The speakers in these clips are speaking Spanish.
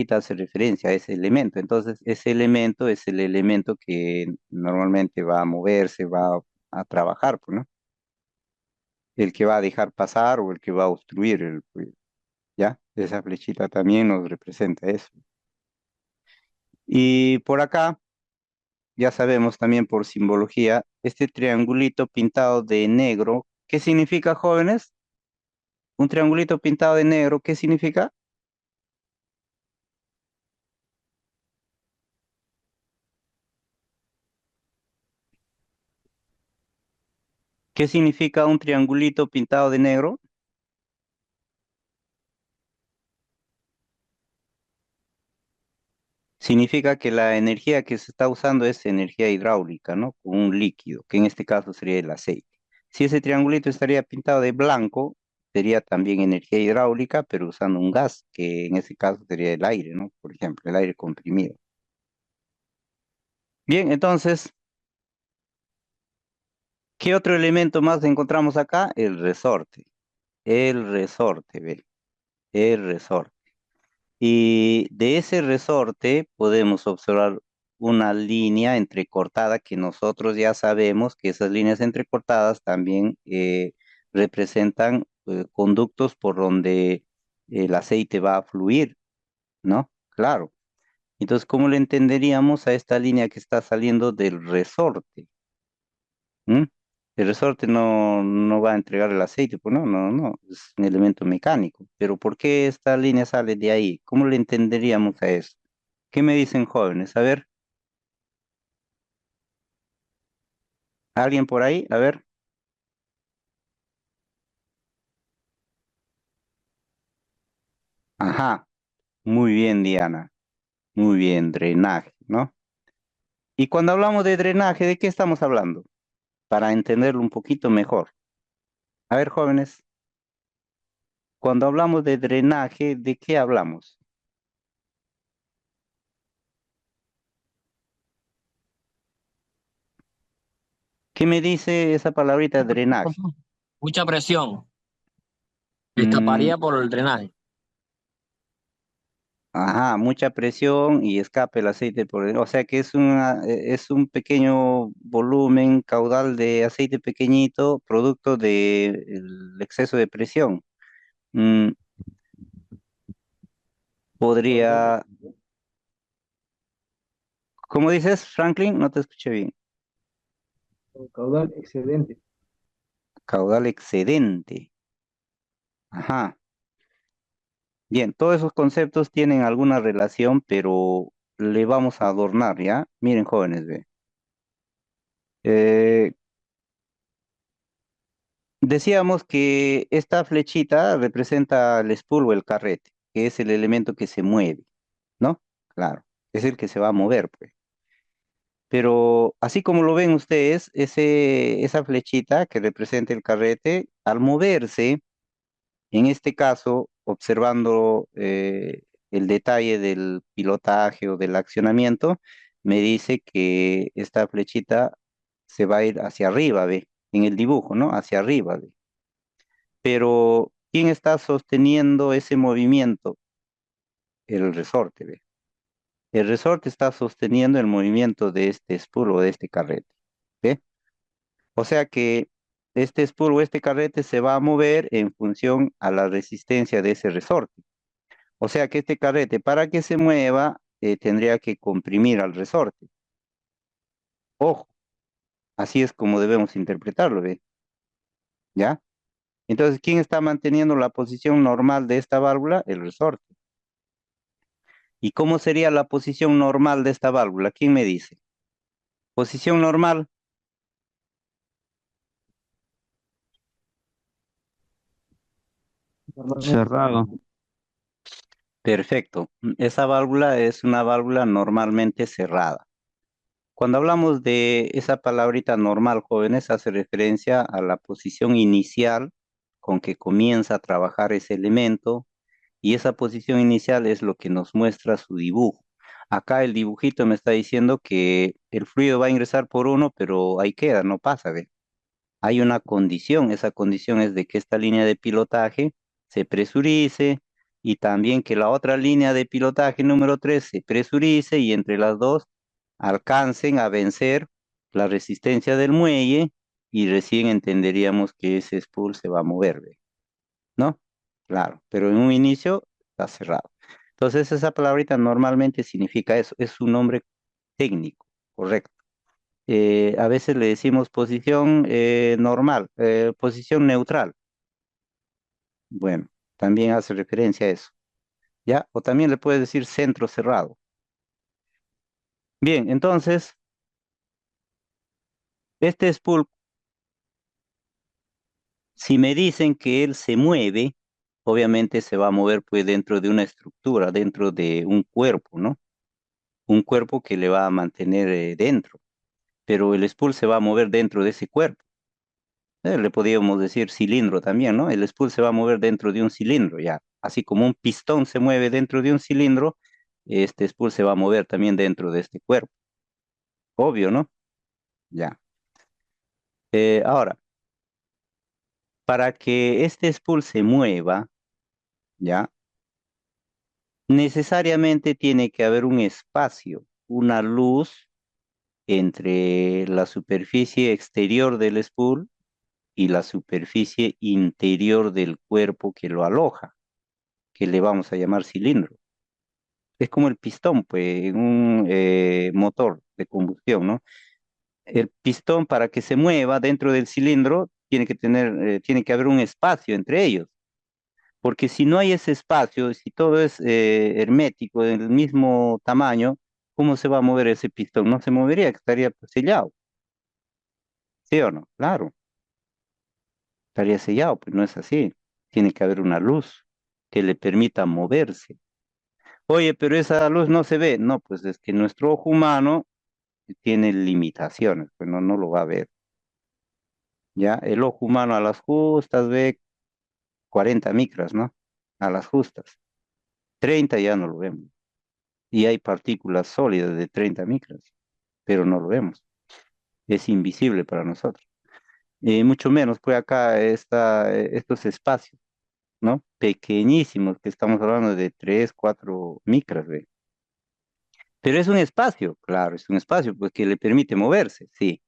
hace referencia a ese elemento. Entonces, ese elemento es el elemento que normalmente va a moverse, va a trabajar, pues, ¿no? El que va a dejar pasar o el que va a obstruir el fluido, ¿ya? Esa flechita también nos representa eso. Y por acá, ya sabemos también por simbología, este triangulito pintado de negro, ¿qué significa, jóvenes? Un triangulito pintado de negro, ¿qué significa? ¿Qué significa un triangulito pintado de negro? Significa que la energía que se está usando es energía hidráulica, ¿no? Con un líquido, que en este caso sería el aceite. Si ese triangulito estaría pintado de blanco, sería también energía hidráulica, pero usando un gas, que en ese caso sería el aire, ¿no? Por ejemplo, el aire comprimido. Bien, entonces, ¿qué otro elemento más encontramos acá? El resorte. El resorte, ¿ve? El resorte. Y de ese resorte podemos observar una línea entrecortada que nosotros ya sabemos que esas líneas entrecortadas también representan conductos por donde el aceite va a fluir, ¿no? Claro. Entonces, ¿cómo le entenderíamos a esta línea que está saliendo del resorte? ¿Mm? El resorte no va a entregar el aceite, pues no, es un elemento mecánico. Pero ¿por qué esta línea sale de ahí? ¿Cómo le entenderíamos a eso? ¿Qué me dicen jóvenes? A ver, ¿alguien por ahí? A ver. Ajá, muy bien, Diana. Muy bien, drenaje, ¿no? Y cuando hablamos de drenaje, ¿de qué estamos hablando? Para entenderlo un poquito mejor. A ver, jóvenes, cuando hablamos de drenaje, ¿de qué hablamos? ¿Qué me dice esa palabrita drenaje? Mucha presión. Mm, Escaparía por el drenaje. ajá, mucha presión y escape el aceite por o sea que es un pequeño volumen, caudal de aceite pequeñito, producto del exceso de presión. Mm, Caudal, podría, ¿cómo dices, Franklin? No te escuché bien. caudal excedente. Caudal excedente. Ajá. Bien, todos esos conceptos tienen alguna relación, pero le vamos a adornar, ¿ya? Miren, jóvenes, ve. Eh, Decíamos que esta flechita representa el spool o el carrete, que es el elemento que se mueve, ¿no? Claro, es el que se va a mover, pues. Pero así como lo ven ustedes, esa flechita que representa el carrete, al moverse, en este caso, observando el detalle del pilotaje o del accionamiento, me dice que esta flechita se va a ir hacia arriba, ¿ve? En el dibujo, ¿no? Hacia arriba, ¿ve? Pero, ¿quién está sosteniendo ese movimiento? El resorte, ¿ve? El resorte está sosteniendo el movimiento de este spool o de este carrete, ¿ve? O sea que este spool o este carrete se va a mover en función a la resistencia de ese resorte. O sea que este carrete, para que se mueva, tendría que comprimir al resorte. Ojo, así es como debemos interpretarlo, ¿ve? ¿Ya? Entonces, ¿quién está manteniendo la posición normal de esta válvula? El resorte. ¿Y cómo sería la posición normal de esta válvula? ¿Quién me dice? Posición normal, Normalmente Cerrado. perfecto. Esa válvula es una válvula normalmente cerrada. Cuando hablamos de esa palabrita normal, jóvenes, hace referencia a la posición inicial con que comienza a trabajar ese elemento y esa posición inicial es lo que nos muestra su dibujo. Acá el dibujito me está diciendo que el fluido va a ingresar por uno, pero ahí queda, no pasa, ¿ve? Hay una condición, esa condición es de que esta línea de pilotaje se presurice y también que la otra línea de pilotaje número 3 se presurice y entre las dos alcancen a vencer la resistencia del muelle y recién entenderíamos que ese spool se va a mover, ¿ve? ¿No? Claro, pero en un inicio está cerrado. Entonces esa palabrita normalmente significa eso, es un nombre técnico, correcto. A veces le decimos posición normal, posición neutral. Bueno, también hace referencia a eso, ¿ya? O también le puedes decir centro cerrado. Bien, entonces, este spool, si me dicen que él se mueve, obviamente se va a mover pues dentro de una estructura, dentro de un cuerpo, ¿no? Un cuerpo que le va a mantener dentro, pero el spool se va a mover dentro de ese cuerpo. Le podríamos decir cilindro también, ¿no? El spool se va a mover dentro de un cilindro, ya. Así como un pistón se mueve dentro de un cilindro, este spool se va a mover también dentro de este cuerpo. Obvio, ¿no? Ya. Ahora, para que este spool se mueva, ya, necesariamente tiene que haber un espacio, una luz entre la superficie exterior del spool y la superficie interior del cuerpo que lo aloja, que le vamos a llamar cilindro. Es como el pistón, pues, en un motor de combustión, ¿no? El pistón para que se mueva dentro del cilindro tiene que haber un espacio entre ellos, porque si no hay ese espacio, si todo es hermético, del mismo tamaño, ¿cómo se va a mover ese pistón? No se movería, estaría pues, sellado, ¿sí o no? Claro, estaría sellado, pues no es así. Tiene que haber una luz que le permita moverse. Oye, pero esa luz no se ve. No, pues es que nuestro ojo humano tiene limitaciones, pues no, no lo va a ver. Ya, el ojo humano a las justas ve 40 micras, ¿no? A las justas. 30 ya no lo vemos. Y hay partículas sólidas de 30 micras, pero no lo vemos. Es invisible para nosotros. Mucho menos, pues acá estos espacios, ¿no? Pequeñísimos, que estamos hablando de 3 4 micras, ¿ve? Pero es un espacio, claro, es un espacio, pues que le permite moverse, sí.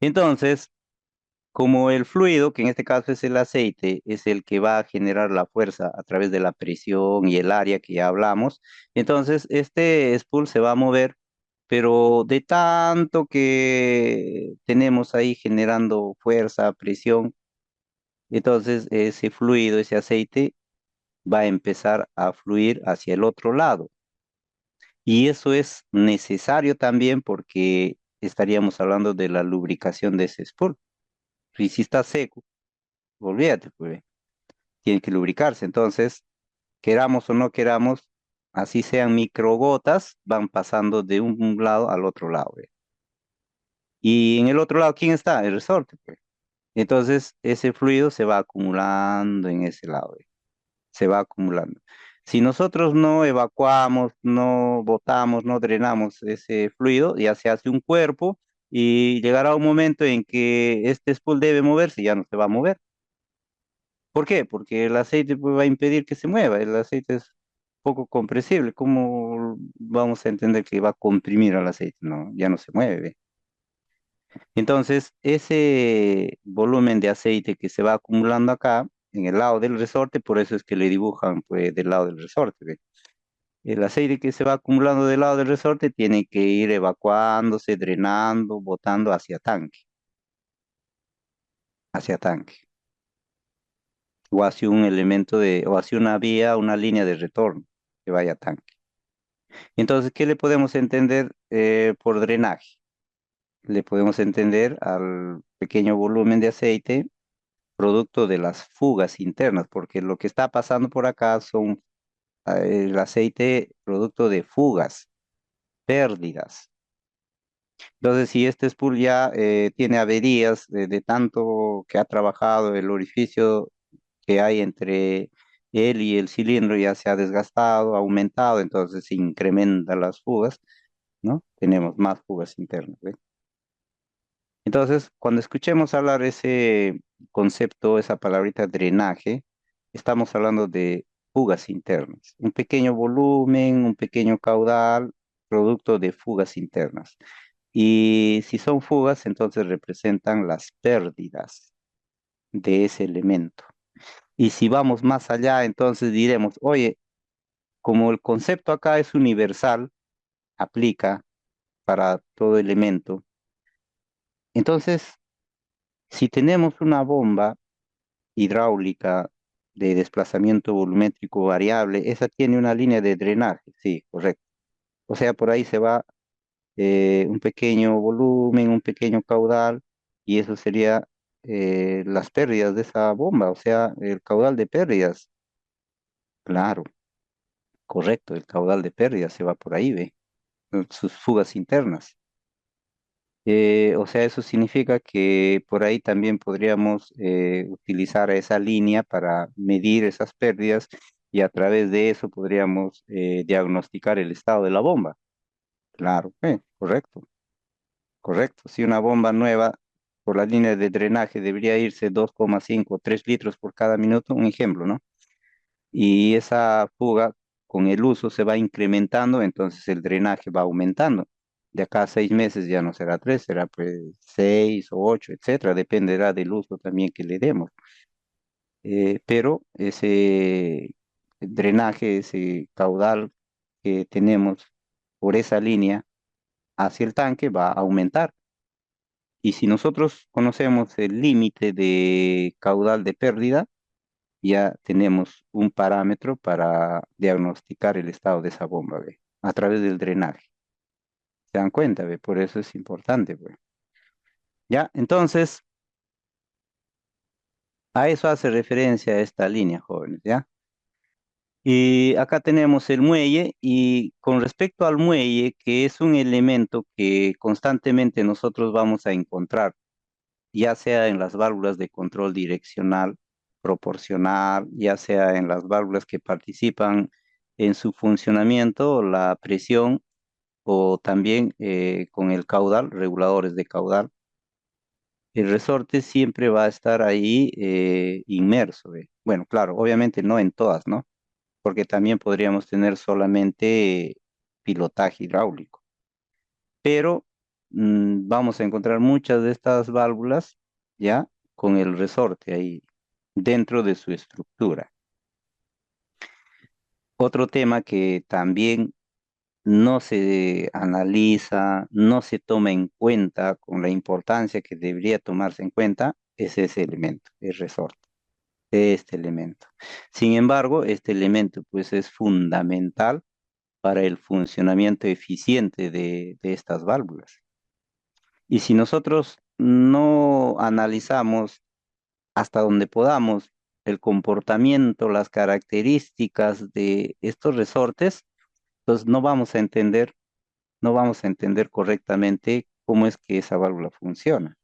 Entonces, como el fluido, que en este caso es el aceite, es el que va a generar la fuerza a través de la presión y el área que ya hablamos, entonces este spool se va a mover, pero de tanto que tenemos ahí generando fuerza, presión, entonces ese fluido, ese aceite va a empezar a fluir hacia el otro lado. Y eso es necesario también porque estaríamos hablando de la lubricación de ese spool. Y si está seco, olvídate, pues tiene que lubricarse. Entonces, queramos o no queramos, así sean microgotas, van pasando de un lado al otro lado, ¿ve? Y en el otro lado, ¿quién está? El resorte, pues. Entonces, ese fluido se va acumulando en ese lado, ¿ve? Se va acumulando. Si nosotros no evacuamos, no botamos, no drenamos ese fluido, ya se hace un cuerpo y llegará un momento en que este spool debe moverse y ya no se va a mover. ¿Por qué? Porque el aceite pues, va a impedir que se mueva. El aceite es poco compresible. ¿Cómo vamos a entender que va a comprimir al aceite? No, ya no se mueve. ¿Ve? Entonces, ese volumen de aceite que se va acumulando acá, en el lado del resorte, por eso es que le dibujan pues, del lado del resorte. ¿Ve? El aceite que se va acumulando del lado del resorte tiene que ir evacuándose, drenando, botando hacia tanque, o hacia un elemento o hacia una vía, una línea de retorno que vaya a tanque. Entonces, ¿qué le podemos entender por drenaje? Le podemos entender al pequeño volumen de aceite producto de las fugas internas, porque lo que está pasando por acá son el aceite producto de fugas, pérdidas. Entonces, si este spool ya tiene averías de tanto que ha trabajado el orificio que hay entre él y el cilindro, ya se ha desgastado, ha aumentado, entonces se incrementan las fugas, ¿no? Tenemos más fugas internas, ¿ve? Entonces, cuando escuchemos hablar ese concepto, esa palabrita drenaje, estamos hablando de fugas internas. Un pequeño volumen, un pequeño caudal, producto de fugas internas. Y si son fugas, entonces representan las pérdidas de ese elemento. Y si vamos más allá, entonces diremos, oye, como el concepto acá es universal, aplica para todo elemento, entonces, si tenemos una bomba hidráulica de desplazamiento volumétrico variable, esa tiene una línea de drenaje, sí, correcto. O sea, por ahí se va un pequeño volumen, un pequeño caudal, y eso sería las pérdidas de esa bomba, o sea, el caudal de pérdidas. Claro, correcto, el caudal de pérdidas se va por ahí, ve, sus fugas internas. O sea, eso significa que por ahí también podríamos utilizar esa línea para medir esas pérdidas y a través de eso podríamos diagnosticar el estado de la bomba. Claro, correcto, correcto. Si una bomba nueva por la línea de drenaje debería irse 2,5 3 litros por cada minuto, un ejemplo, ¿no? Y esa fuga con el uso se va incrementando, entonces el drenaje va aumentando. De acá a 6 meses ya no será 3, será pues 6 o 8, etcétera, dependerá del uso también que le demos. Pero ese drenaje, ese caudal que tenemos por esa línea hacia el tanque va a aumentar. Y si nosotros conocemos el límite de caudal de pérdida, ya tenemos un parámetro para diagnosticar el estado de esa bomba, ¿ve? A través del drenaje. ¿Se dan cuenta, ve? Por eso es importante, pues. Ya, entonces, a eso hace referencia esta línea, jóvenes, ¿ya? Y acá tenemos el muelle y con respecto al muelle, que es un elemento que constantemente nosotros vamos a encontrar, ya sea en las válvulas de control direccional, proporcional, ya sea en las válvulas que participan en su funcionamiento, la presión o también con el caudal, reguladores de caudal. El resorte siempre va a estar ahí inmerso. Bueno, claro, obviamente no en todas, ¿no? Porque también podríamos tener solamente pilotaje hidráulico. Pero vamos a encontrar muchas de estas válvulas ya con el resorte ahí dentro de su estructura. Otro tema que también no se analiza, no se toma en cuenta con la importancia que debería tomarse en cuenta es ese elemento, el resorte, este elemento. Sin embargo, este elemento pues es fundamental para el funcionamiento eficiente de estas válvulas. Y si nosotros no analizamos hasta donde podamos el comportamiento, las características de estos resortes, entonces no vamos a entender correctamente cómo es que esa válvula funciona.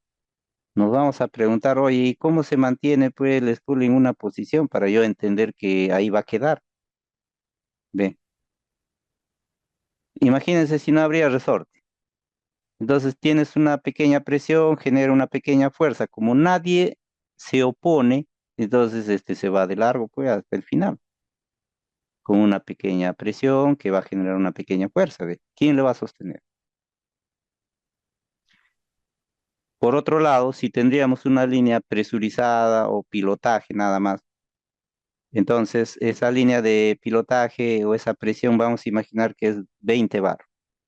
Nos vamos a preguntar, oye, ¿y cómo se mantiene pues el spool en una posición para yo entender que ahí va a quedar? Ve, imagínense si no habría resorte. Entonces tienes una pequeña presión, genera una pequeña fuerza. Como nadie se opone, entonces este se va de largo pues hasta el final, con una pequeña presión que va a generar una pequeña fuerza. ¿Ve? ¿Quién le va a sostener? Por otro lado, si tendríamos una línea presurizada o pilotaje nada más, entonces esa línea de pilotaje o esa presión vamos a imaginar que es 20 bar,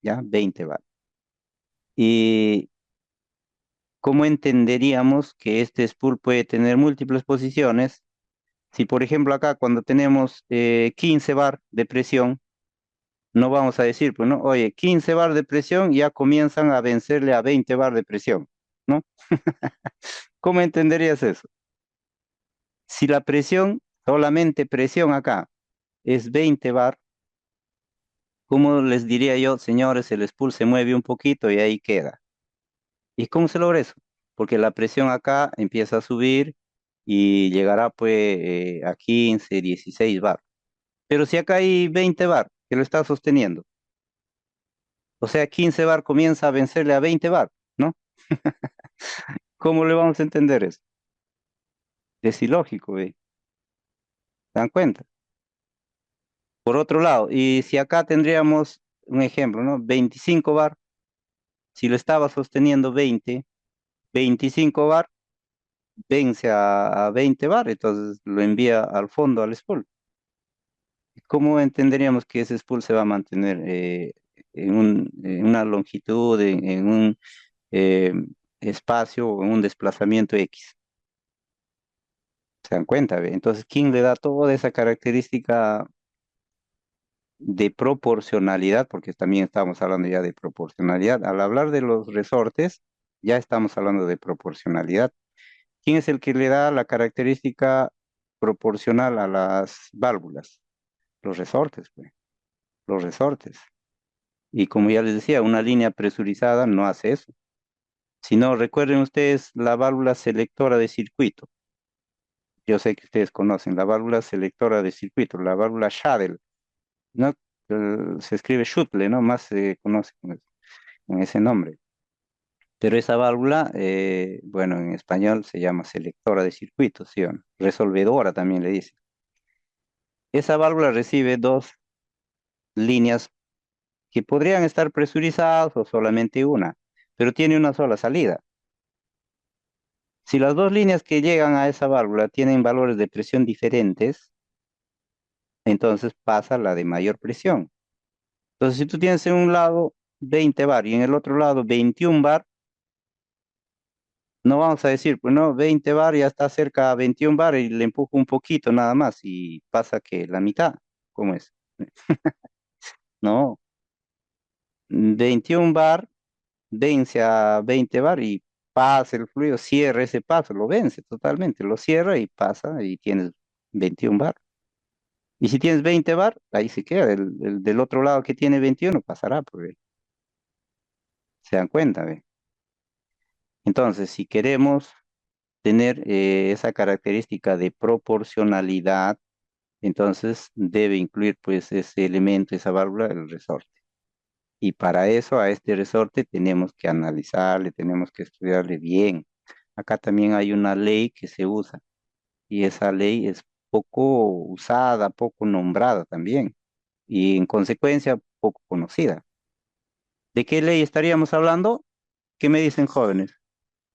¿ya? 20 bar. ¿Y cómo entenderíamos que este spool puede tener múltiples posiciones? Si por ejemplo acá cuando tenemos 15 bar de presión, no vamos a decir, pues no, oye, 15 bar de presión ya comienzan a vencerle a 20 bar de presión, ¿no? ¿Cómo entenderías eso? Si la presión, solamente presión acá, es 20 bar, ¿cómo les diría yo, señores, el spool se mueve un poquito y ahí queda? ¿Y cómo se logra eso? Porque la presión acá empieza a subir y llegará pues a 15, 16 bar. Pero si acá hay 20 bar que lo está sosteniendo, o sea, 15 bar comienza a vencerle a 20 bar, ¿no? ¿Cómo le vamos a entender eso? Es ilógico, ¿se dan cuenta? Por otro lado, y si acá tendríamos un ejemplo, ¿no? 25 bar, si lo estaba sosteniendo 20, 25 bar, vence a 20 bar, entonces lo envía al fondo, al spool. ¿Cómo entenderíamos que ese spool se va a mantener en una longitud, en un eh, espacio o en un desplazamiento X? ¿Se dan cuenta? ¿Ve? Entonces, ¿quién le da toda esa característica de proporcionalidad? Porque también estamos hablando ya de proporcionalidad. Al hablar de los resortes, ya estamos hablando de proporcionalidad. ¿Quién es el que le da la característica proporcional a las válvulas? Los resortes, pues, los resortes. Y como ya les decía, una línea presurizada no hace eso. Si no, recuerden ustedes la válvula selectora de circuito. Yo sé que ustedes conocen la válvula selectora de circuito, la válvula Shuttle, ¿no? Se escribe Shuttle, ¿no? Más se conoce con ese nombre. Pero esa válvula, bueno, en español se llama selectora de circuitos, ¿sí o no? Resolvedora también le dice. Esa válvula recibe dos líneas que podrían estar presurizadas o solamente una, pero tiene una sola salida. Si las dos líneas que llegan a esa válvula tienen valores de presión diferentes, entonces pasa la de mayor presión. Entonces, si tú tienes en un lado 20 bar y en el otro lado 21 bar, no vamos a decir, pues no, 20 bar ya está cerca a 21 bar y le empujo un poquito nada más y pasa que la mitad. ¿Cómo es? No, 21 bar vence a 20 bar y pasa el fluido, cierra ese paso, lo vence totalmente, lo cierra y pasa y tienes 21 bar. Y si tienes 20 bar, ahí se queda, el del otro lado que tiene 21 pasará, pues, se dan cuenta, ¿ve? Entonces, si queremos tener esa característica de proporcionalidad, entonces debe incluir pues ese elemento, esa válvula, el resorte. Y para eso a este resorte tenemos que analizarle, tenemos que estudiarle bien. Acá también hay una ley que se usa y esa ley es poco usada, poco nombrada también y en consecuencia poco conocida. ¿De qué ley estaríamos hablando? ¿Qué me dicen jóvenes?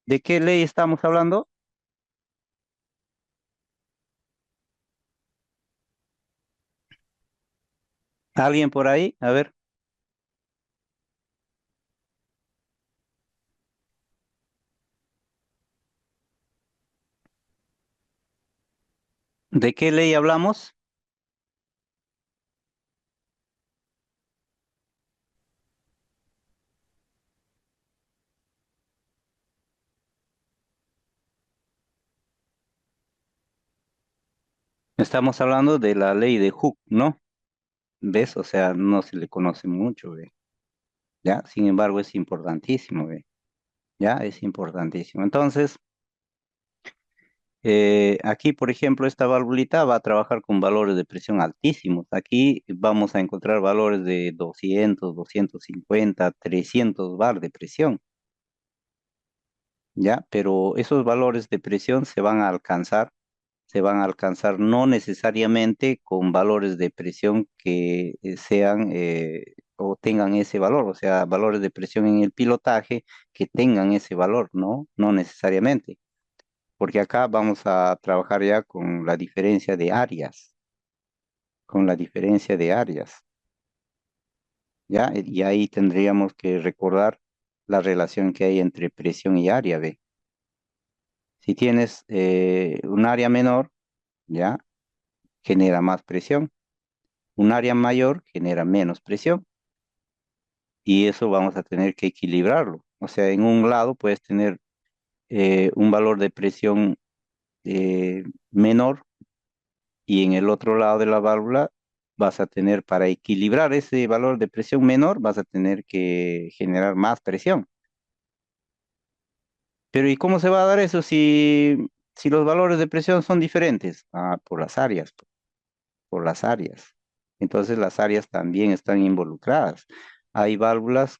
¿De qué ley estamos hablando? ¿Alguien por ahí? A ver, ¿de qué ley hablamos? Estamos hablando de la ley de Hooke, ¿no? ¿Ves? O sea, no se le conoce mucho, ¿ve? ¿Ya? Sin embargo, es importantísimo, ¿ve? ¿Ya? Es importantísimo. Entonces, aquí, por ejemplo, esta valvulita va a trabajar con valores de presión altísimos. Aquí vamos a encontrar valores de 200, 250, 300 bar de presión, ¿ya? Pero esos valores de presión se van a alcanzar no necesariamente con valores de presión que sean o tengan ese valor, o sea, valores de presión en el pilotaje que tengan ese valor, ¿no? No necesariamente, porque acá vamos a trabajar ya con la diferencia de áreas, con la diferencia de áreas, ¿ya? Y ahí tendríamos que recordar la relación que hay entre presión y área, ¿ve? Si tienes un área menor, ¿ya? Genera más presión. Un área mayor genera menos presión y eso vamos a tener que equilibrarlo. O sea, en un lado puedes tener un valor de presión menor y en el otro lado de la válvula vas a tener, para equilibrar ese valor de presión menor, vas a tener que generar más presión. Pero ¿y cómo se va a dar eso si los valores de presión son diferentes? Ah, por las áreas, por las áreas. Entonces las áreas también están involucradas. Hay válvulas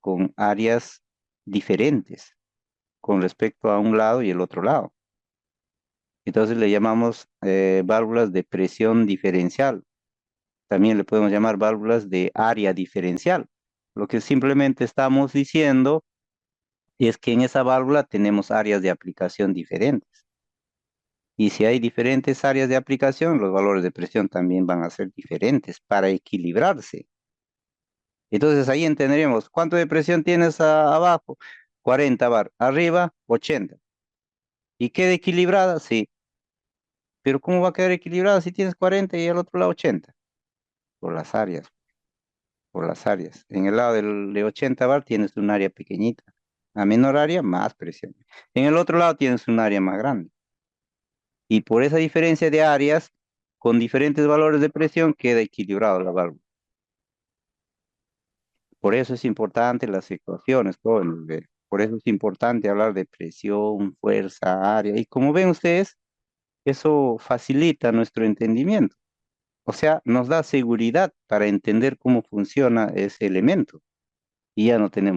con áreas diferentes con respecto a un lado y el otro lado. Entonces le llamamos válvulas de presión diferencial. también le podemos llamar válvulas de área diferencial. Lo que simplemente estamos diciendo es que en esa válvula tenemos áreas de aplicación diferentes. Y si hay diferentes áreas de aplicación, los valores de presión también van a ser diferentes para equilibrarse. Entonces ahí entenderemos cuánto de presión tienes abajo, 40 bar, arriba 80. ¿Y queda equilibrada? Sí. Pero ¿cómo va a quedar equilibrada si tienes 40 y al otro lado 80? Por las áreas, por las áreas. En el lado de 80 bar tienes un área pequeñita. A menor área, más presión. En el otro lado tienes un área más grande. Y por esa diferencia de áreas, con diferentes valores de presión, queda equilibrado la válvula. Por eso es importante las ecuaciones, jóvenes. Por eso es importante hablar de presión, fuerza, área. Y como ven ustedes, eso facilita nuestro entendimiento. O sea, nos da seguridad para entender cómo funciona ese elemento. Y ya no tenemos